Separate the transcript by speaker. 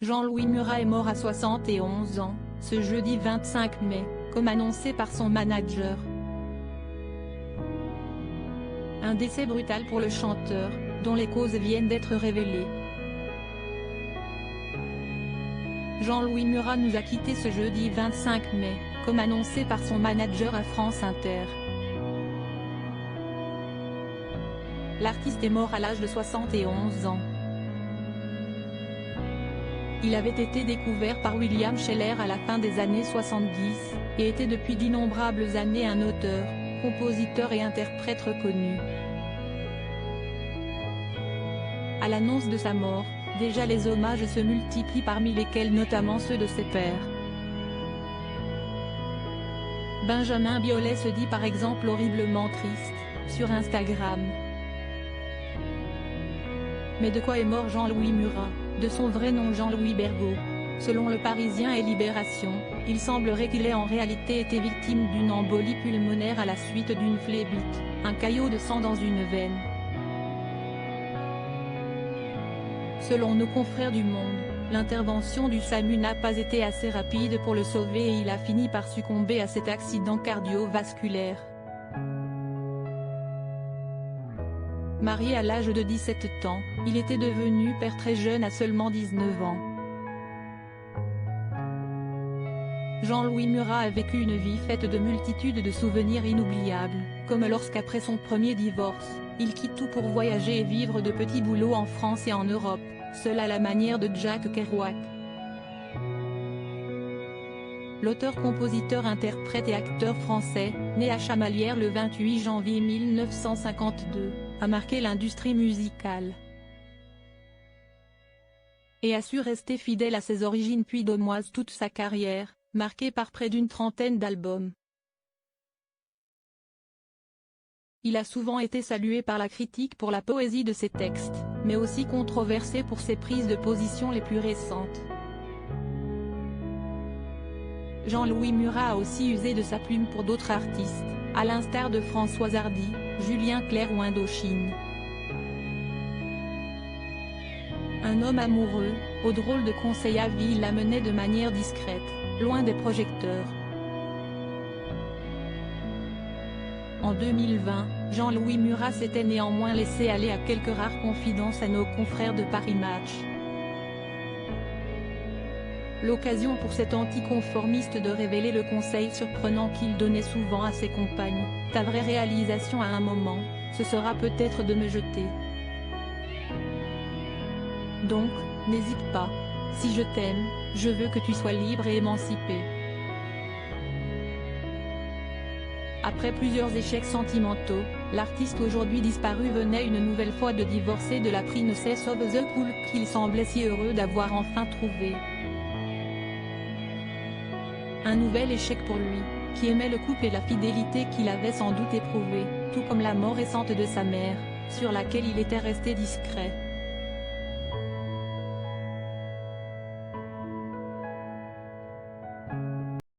Speaker 1: Jean-Louis Murat est mort à 71 ans, ce jeudi 25 mai, comme annoncé par son manager. Un décès brutal pour le chanteur, dont les causes viennent d'être révélées. Jean-Louis Murat nous a quittés ce jeudi 25 mai, comme annoncé par son manager à France Inter. L'artiste est mort à l'âge de 71 ans. Il avait été découvert par William Scheller à la fin des années 70, et était depuis d'innombrables années un auteur, compositeur et interprète reconnu. À l'annonce de sa mort, déjà les hommages se multiplient, parmi lesquels notamment ceux de ses pairs. Benjamin Biolay se dit par exemple horriblement triste, sur Instagram. Mais de quoi est mort Jean-Louis Murat? De son vrai nom Jean-Louis Bergaud. Selon Le Parisien et Libération, il semblerait qu'il ait en réalité été victime d'une embolie pulmonaire à la suite d'une phlébite, un caillot de sang dans une veine. Selon nos confrères du Monde, l'intervention du SAMU n'a pas été assez rapide pour le sauver et il a fini par succomber à cet accident cardiovasculaire. Marié à l'âge de 17 ans, il était devenu père très jeune à seulement 19 ans. Jean-Louis Murat a vécu une vie faite de multitudes de souvenirs inoubliables, comme lorsqu'après son premier divorce, il quitte tout pour voyager et vivre de petits boulots en France et en Europe, seul à la manière de Jack Kerouac. L'auteur, compositeur, interprète et acteur français, né à Chamalières le 28 janvier 1952, a marqué l'industrie musicale et a su rester fidèle à ses origines puy-de-dômoises toute sa carrière, marquée par près d'une trentaine d'albums. Il a souvent été salué par la critique pour la poésie de ses textes, mais aussi controversé pour ses prises de position les plus récentes. Jean-Louis Murat a aussi usé de sa plume pour d'autres artistes, à l'instar de François Hardy, Julien Clerc ou Indochine. Un homme amoureux, aux drôles de conseils à vie, il la menait de manière discrète, loin des projecteurs. En 2020, Jean-Louis Murat s'était néanmoins laissé aller à quelques rares confidences à nos confrères de Paris Match. L'occasion pour cet anticonformiste de révéler le conseil surprenant qu'il donnait souvent à ses compagnes: ta vraie réalisation à un moment, ce sera peut-être de me jeter. Donc, n'hésite pas. Si je t'aime, je veux que tu sois libre et émancipé. Après plusieurs échecs sentimentaux, l'artiste aujourd'hui disparu venait une nouvelle fois de divorcer de la princesse of the Cool qu'il semblait si heureux d'avoir enfin trouvée. Un nouvel échec pour lui, qui aimait le couple et la fidélité qu'il avait sans doute éprouvée, tout comme la mort récente de sa mère, sur laquelle il était resté discret.